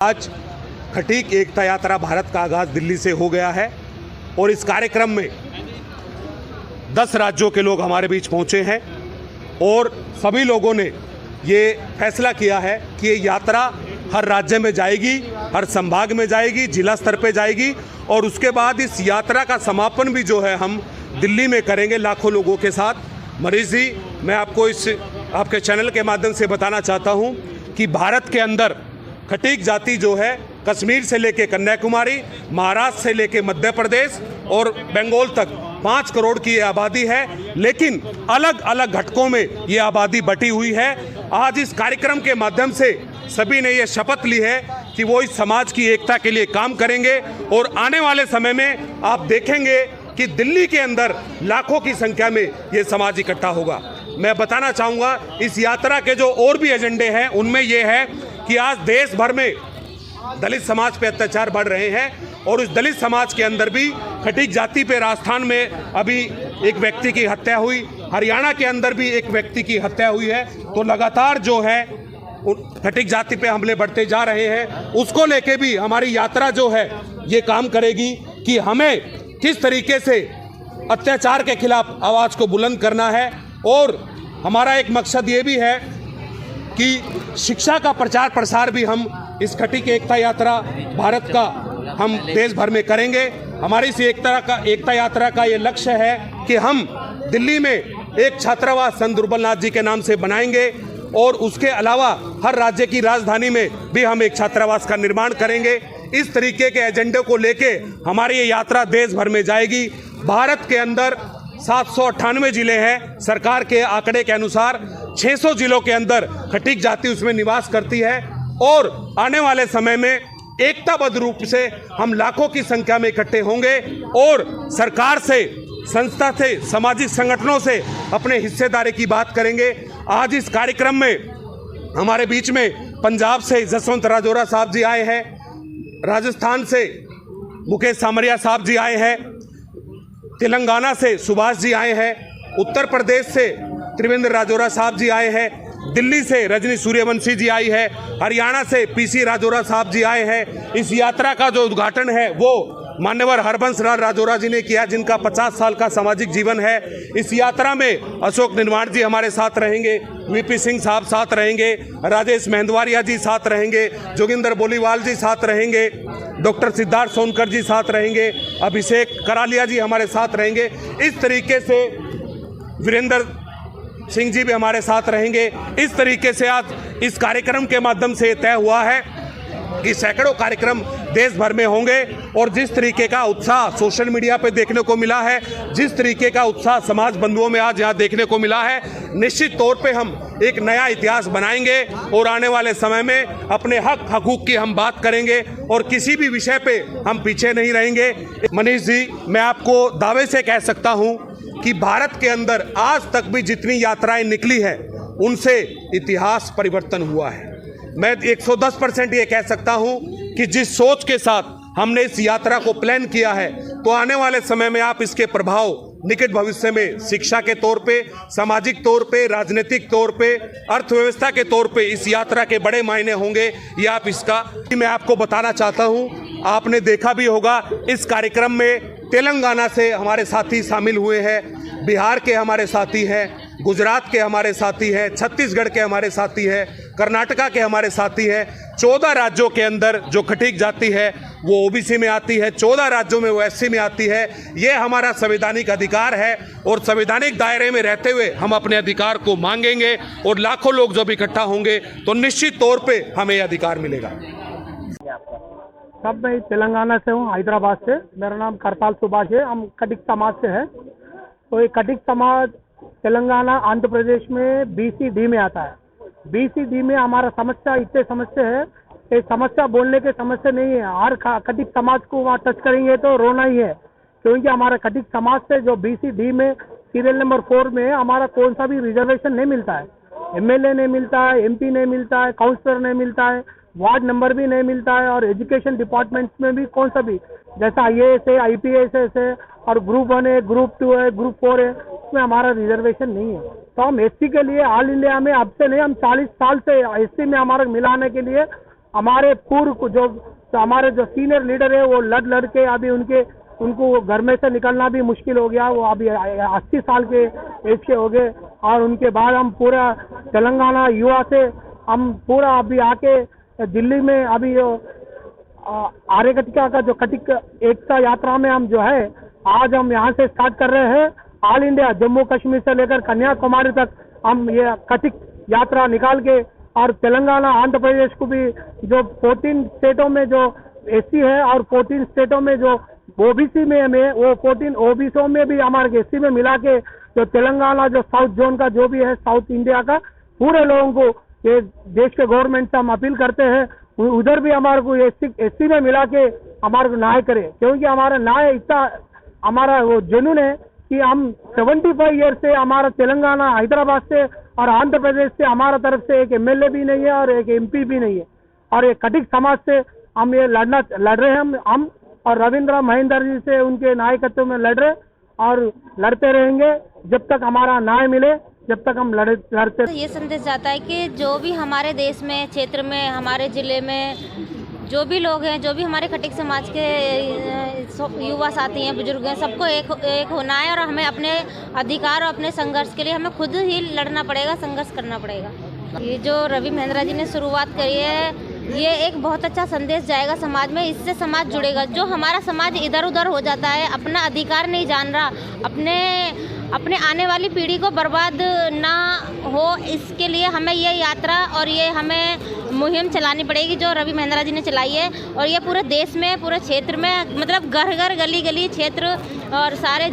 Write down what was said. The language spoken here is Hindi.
आज खटीक एकता यात्रा भारत का आगाज दिल्ली से हो गया है और इस कार्यक्रम में 10 राज्यों के लोग हमारे बीच पहुंचे हैं और सभी लोगों ने ये फैसला किया है कि ये यात्रा हर राज्य में जाएगी, हर संभाग में जाएगी, जिला स्तर पे जाएगी और उसके बाद इस यात्रा का समापन भी जो है हम दिल्ली में करेंगे लाखों लोगों के साथ। मनीष जी, मैं आपको इस आपके चैनल के माध्यम से बताना चाहता हूँ कि भारत के अंदर खटीक जाति जो है कश्मीर से लेके कन्याकुमारी, महाराष्ट्र से लेके मध्य प्रदेश और बंगाल तक 5 करोड़ की ये आबादी है, लेकिन अलग अलग घटकों में ये आबादी बटी हुई है। आज इस कार्यक्रम के माध्यम से सभी ने ये शपथ ली है कि वो इस समाज की एकता के लिए काम करेंगे और आने वाले समय में आप देखेंगे कि दिल्ली के अंदर लाखों की संख्या में ये समाज इकट्ठा होगा। मैं बताना चाहूँगा इस यात्रा के जो और भी एजेंडे हैं उनमें ये है कि आज देश भर में दलित समाज पे अत्याचार बढ़ रहे हैं और उस दलित समाज के अंदर भी खटीक जाति पे राजस्थान में अभी एक व्यक्ति की हत्या हुई, हरियाणा के अंदर भी एक व्यक्ति की हत्या हुई है। तो लगातार जो है खटीक जाति पे हमले बढ़ते जा रहे हैं। उसको लेके भी हमारी यात्रा जो है ये काम करेगी कि हमें किस तरीके से अत्याचार के खिलाफ आवाज़ को बुलंद करना है और हमारा एक मकसद ये भी है कि शिक्षा का प्रचार प्रसार भी हम इस खटीक एकता यात्रा भारत का हम देश भर में करेंगे। हमारी इस एकता यात्रा का ये लक्ष्य है कि हम दिल्ली में एक छात्रावास संत दुर्बलनाथ जी के नाम से बनाएंगे और उसके अलावा हर राज्य की राजधानी में भी हम एक छात्रावास का निर्माण करेंगे। इस तरीके के एजेंडे को लेके हमारी ये यात्रा देश भर में जाएगी। भारत के अंदर 798 जिले हैं, सरकार के आंकड़े के अनुसार 600 जिलों के अंदर खटीक जाति उसमें निवास करती है और आने वाले समय में एकताबद्ध रूप से हम लाखों की संख्या में इकट्ठे होंगे और सरकार से, संस्था से, सामाजिक संगठनों से अपने हिस्सेदारी की बात करेंगे। आज इस कार्यक्रम में हमारे बीच में पंजाब से जसवंत राजौरा साहब जी आए हैं, राजस्थान से मुकेश सामरिया साहब जी आए हैं, तेलंगाना से सुभाष जी आए हैं, उत्तर प्रदेश से त्रिवेंद्र राजौरा साहब जी आए हैं, दिल्ली से रजनी सूर्यवंशी जी आई है, हरियाणा से पीसी राजौरा साहब जी आए हैं। इस यात्रा का जो उद्घाटन है वो मान्यवर हरबंस लाल राजौरा जी ने किया, जिनका 50 साल का सामाजिक जीवन है। इस यात्रा में अशोक निर्माण जी हमारे साथ रहेंगे, वीपी सिंह साहब साथ रहेंगे, राजेश मेहंदवारिया जी साथ रहेंगे, जोगिंदर बोलीवाल जी साथ रहेंगे, डॉक्टर सिद्धार्थ सोनकर जी साथ रहेंगे, अभिषेक करालिया जी हमारे साथ रहेंगे। इस तरीके से वीरेंद्र सिंह जी भी हमारे साथ रहेंगे। इस तरीके से आज इस कार्यक्रम के माध्यम से तय हुआ है कि सैकड़ों कार्यक्रम देश भर में होंगे और जिस तरीके का उत्साह सोशल मीडिया पे देखने को मिला है, जिस तरीके का उत्साह समाज बंधुओं में आज यहाँ देखने को मिला है, निश्चित तौर पे हम एक नया इतिहास बनाएंगे और आने वाले समय में अपने हक हकूक़ की हम बात करेंगे और किसी भी विषय पे हम पीछे नहीं रहेंगे। मनीष जी, मैं आपको दावे से कह सकता हूँ कि भारत के अंदर आज तक भी जितनी यात्राएं निकली है उनसे इतिहास परिवर्तन हुआ है। मैं 110% ये कह सकता हूं कि जिस सोच के साथ हमने इस यात्रा को प्लान किया है तो आने वाले समय में आप इसके प्रभाव निकट भविष्य में शिक्षा के तौर पे, सामाजिक तौर पे, राजनीतिक तौर पे, अर्थव्यवस्था के तौर पे इस यात्रा के बड़े मायने होंगे। ये आप इसका मैं आपको बताना चाहता हूं। आपने देखा भी होगा इस कार्यक्रम में तेलंगाना से हमारे साथी शामिल हुए हैं, बिहार के हमारे साथी हैं, गुजरात के हमारे साथी हैं, छत्तीसगढ़ के हमारे साथी हैं, कर्नाटका के हमारे साथी हैं। 14 राज्यों के अंदर जो खटीक जाति है वो ओबीसी में आती है, 14 राज्यों में वो एससी में आती है। ये हमारा संवैधानिक अधिकार है और संवैधानिक दायरे में रहते हुए हम अपने अधिकार को मांगेंगे और लाखों लोग जब इकट्ठा होंगे तो निश्चित तौर पे हमें ये अधिकार मिलेगा। सब मैं तेलंगाना से हूँ, हैदराबाद से। मेरा नाम करताल सुभाष है। हम खटीक समाज से हैं। तो ये खटीक समाज तेलंगाना, आंध्र प्रदेश में BCD में आता है। BCD में हमारा समस्या इतने समस्या है, ये समस्या बोलने के समस्या नहीं है। हर खटीक समाज को वहाँ टच करेंगे तो रोना ही है, क्योंकि हमारा खटीक समाज से जो BCD में सीरियल नंबर 4 में हमारा कौन सा भी रिजर्वेशन नहीं मिलता है। MLA नहीं मिलता है, MP नहीं मिलता है, काउंसलर नहीं मिलता है, वार्ड नंबर भी नहीं मिलता है और एजुकेशन डिपार्टमेंट्स में भी कौन सा भी, जैसा IAS है, IPS है और ग्रुप 1 है, ग्रुप 2 है, ग्रुप 4 है, उसमें हमारा रिजर्वेशन नहीं है। तो हम SC के लिए ऑल इंडिया में अब से नहीं, हम 40 साल से SC में हमारा मिलाने के लिए हमारे पूर्व जो हमारे जो सीनियर लीडर है वो लड़ के अभी उनको घर में से निकलना भी मुश्किल हो गया। वो अभी 80 साल के एज के हो गए। और उनके बाद हम पूरा तेलंगाना युवा से हम पूरा अभी आके दिल्ली में अभी आर्यकटिका का जो कटिक एकता यात्रा में हम जो है आज हम यहाँ से स्टार्ट कर रहे हैं। ऑल इंडिया जम्मू कश्मीर से लेकर कन्याकुमारी तक हम ये कटिक यात्रा निकाल के और तेलंगाना आंध्र प्रदेश को भी जो 14 स्टेटों में जो एससी है और 14 स्टेटों में जो ओबीसी में वो 14 ओबीसी में भी हमारे एससी में मिला के जो तेलंगाना जो साउथ जोन का जो भी है साउथ इंडिया का पूरे लोगों को ये देश के गवर्नमेंट से हम अपील करते हैं उधर भी हमारे को एससी में मिला के हमारे को न्याय करे, क्योंकि हमारा न्याय इतना हमारा वो जुनून है कि हम 75 ईयर से हमारा तेलंगाना हैदराबाद से और आंध्र प्रदेश से हमारा तरफ से एक एमएलए भी नहीं है और एक एमपी भी नहीं है। और ये कटिक समाज से हम ये लड़ रहे हैं हम और रविंद्र महेंद्र जी से उनके नायकत्व में लड़ रहे और लड़ते रहेंगे जब तक हमारा न्याय मिले, जब तक हम लड़ते। ये संदेश जाता है कि जो भी हमारे देश में, क्षेत्र में, हमारे ज़िले में जो भी लोग हैं, जो भी हमारे खटिक समाज के युवा साथी हैं, बुजुर्ग हैं, सबको एक होना है और हमें अपने अधिकार और अपने संघर्ष के लिए हमें खुद ही लड़ना पड़ेगा, संघर्ष करना पड़ेगा। ये जो रवि महेंद्र जी ने शुरुआत करी है ये एक बहुत अच्छा संदेश जाएगा समाज में, इससे समाज जुड़ेगा। जो हमारा समाज इधर उधर हो जाता है, अपना अधिकार नहीं जान रहा, अपने आने वाली पीढ़ी को बर्बाद ना हो, इसके लिए हमें ये यात्रा और ये हमें मुहिम चलानी पड़ेगी जो रवि महेंद्र जी ने चलाई है। और ये पूरे देश में, पूरे क्षेत्र में, मतलब घर घर, गली गली, क्षेत्र और सारे